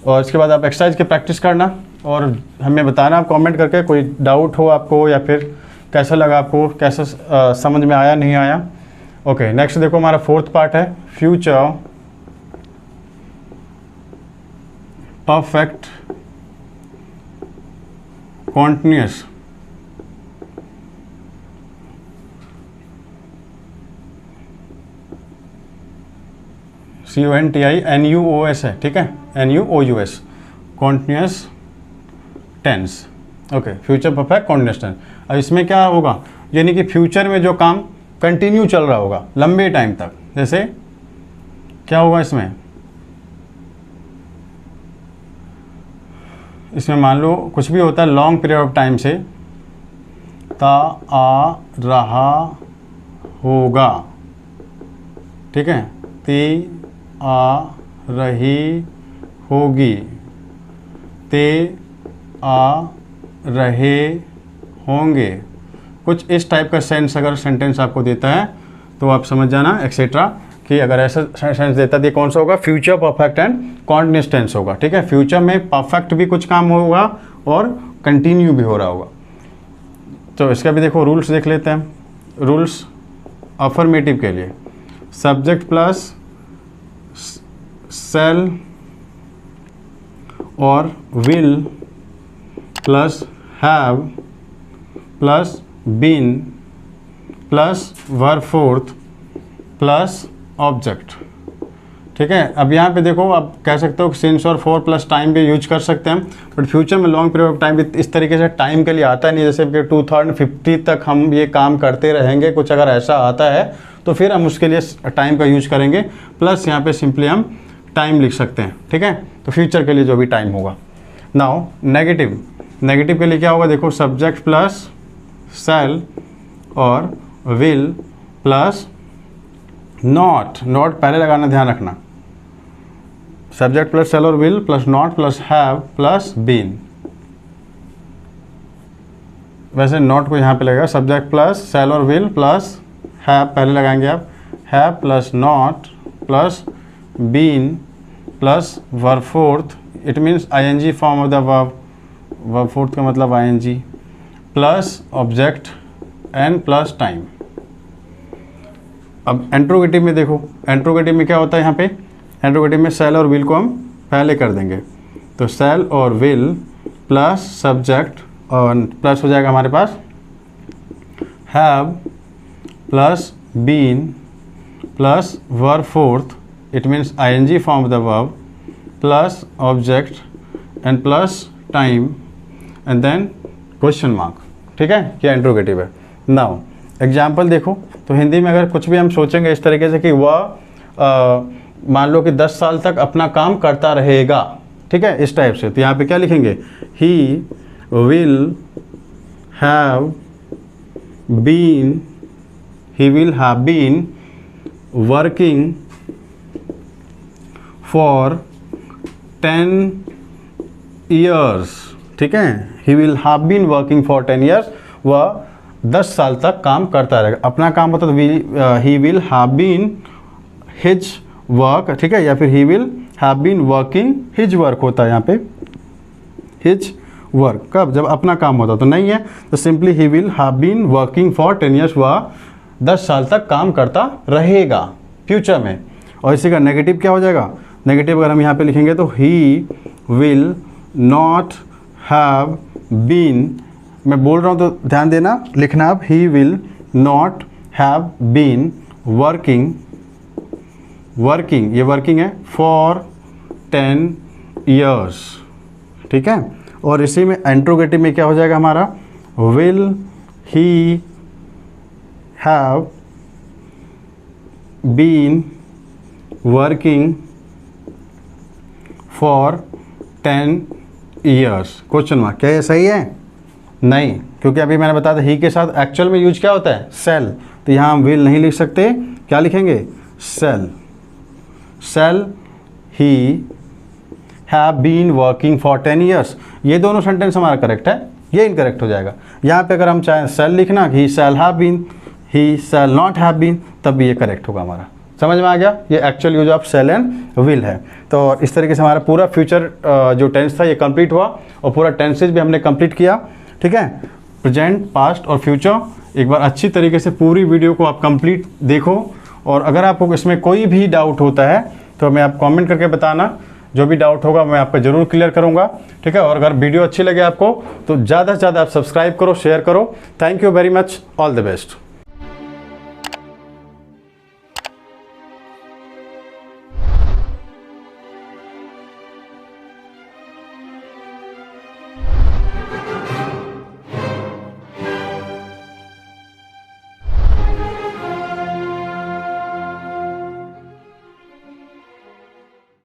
और इसके बाद आप एक्सरसाइज की प्रैक्टिस करना और हमें बताना आप कमेंट करके, कोई डाउट हो आपको या फिर कैसा लगा आपको, कैसा समझ में आया नहीं आया। ओके, नेक्स्ट देखो हमारा फोर्थ पार्ट है फ्यूचर परफेक्ट कॉन्टिन्यूअस। CONTINUOS है, ठीक है, NUOUS, continuous tense. Okay, future perfect continuous tense. अब इसमें क्या होगा, यानी कि फ्यूचर में जो काम कंटिन्यू चल रहा होगा लंबे टाइम तक। जैसे क्या होगा इसमें मान लो कुछ भी होता है लॉन्ग पीरियड ऑफ टाइम से, ता आ रहा होगा, ठीक है, ती आ रही होगी, ते आ रहे होंगे। कुछ इस टाइप का सेंस अगर सेंटेंस आपको देता है तो आप समझ जाना एक्सेट्रा कि अगर ऐसा सेंस देता है तो कौन सा होगा, future perfect and continuous tense होगा, ठीक है। फ्यूचर में परफेक्ट भी कुछ काम होगा और कंटिन्यू भी हो रहा होगा। तो इसका भी देखो रूल्स देख लेते हैं। रूल्स अफर्मेटिव के लिए सब्जेक्ट प्लस सेल और will plus have plus been plus verb fourth plus object. ठीक है, अब यहाँ पे देखो आप कह सकते हो कि सिंस और फॉर प्लस टाइम भी यूज कर सकते हैं, बट फ्यूचर में लॉन्ग पीरियड ऑफ टाइम भी इस तरीके से टाइम के लिए आता नहीं, जैसे कि 2050 तक हम ये काम करते रहेंगे, कुछ अगर ऐसा आता है तो फिर हम उसके लिए टाइम का यूज करेंगे। प्लस यहाँ पे सिंपली हम टाइम लिख सकते हैं। ठीक है, तो फ्यूचर के लिए जो भी टाइम होगा। नाउ नेगेटिव, नेगेटिव के लिए क्या होगा, देखो सब्जेक्ट प्लस सेल और विल प्लस नॉट, नॉट पहले लगाना ध्यान रखना, सब्जेक्ट प्लस सेल और will plus not plus have plus been. वैसे नॉट को यहाँ पे लगेगा, सब्जेक्ट प्लस सेल और विल प्लस हैव पहले लगाएंगे आप, have plus not plus been plus verb fourth, it means ING form of the verb, verb fourth का मतलब ING plus object and plus time. अब इंट्रोगेटिव में देखो, इंट्रोगेटिव में क्या होता है, यहाँ पे इंट्रोगेटिव में सेल और विल को हम पहले कर देंगे, तो सेल और विल प्लस सब्जेक्ट और प्लस हो जाएगा हमारे पास have plus been plus verb fourth, it means ING form of the verb plus object and plus time and then question mark. ठीक है, क्या इंट्रोगेटिव है। नाउ एग्जाम्पल देखो, तो हिंदी में अगर कुछ भी हम सोचेंगे इस तरीके से कि वह मान लो कि 10 साल तक अपना काम करता रहेगा, ठीक है, इस टाइप से, तो यहाँ पे क्या लिखेंगे, he will have been, he will have been working for 10 years। ठीक है, he will have been working for 10 years, वह 10 साल तक काम करता रहेगा, अपना काम होता तो he will have been his work, ठीक है, या फिर he will have been working his work होता है यहाँ पे, हिज वर्क कब, जब अपना काम होता तो नहीं है, तो simply he will have been working for 10 years, वह 10 साल तक काम करता रहेगा फ्यूचर में। और इसी का नेगेटिव क्या हो जाएगा, नेगेटिव अगर हम यहाँ पे लिखेंगे तो he will not have been, मैं बोल रहा हूँ तो ध्यान देना, लिखना आप, he will not have been working, working ये वर्किंग है फॉर 10 years। ठीक है, और इसी में इंट्रोगेटिव में क्या हो जाएगा हमारा, will he have been working for 10 years, question mark. क्या ये सही है, नहीं, क्योंकि अभी मैंने बताया था ही के साथ एक्चुअल में यूज क्या होता है, सेल, तो यहाँ हम विल नहीं लिख सकते, क्या लिखेंगे, shall, shall he have been working for 10 years। ये दोनों सेंटेंस हमारा करेक्ट है, ये इनकरेक्ट हो जाएगा। यहाँ पे अगर हम चाहें सेल लिखना, he shall have been, he shall not have been, तब भी ये करेक्ट होगा हमारा। समझ में आ गया, ये actual use of shall and will है। तो इस तरीके से हमारा पूरा फ्यूचर जो टेंस था ये कंप्लीट हुआ, और पूरा टेंसेज भी हमने कंप्लीट किया। ठीक है, प्रेजेंट, पास्ट और फ्यूचर, एक बार अच्छी तरीके से पूरी वीडियो को आप कंप्लीट देखो, और अगर आपको इसमें कोई भी डाउट होता है तो हमें आप कमेंट करके बताना, जो भी डाउट होगा मैं आपका ज़रूर क्लियर करूंगा। ठीक है, और अगर वीडियो अच्छी लगे आपको तो ज़्यादा से ज़्यादा आप सब्सक्राइब करो, शेयर करो। Thank you very much, all the best.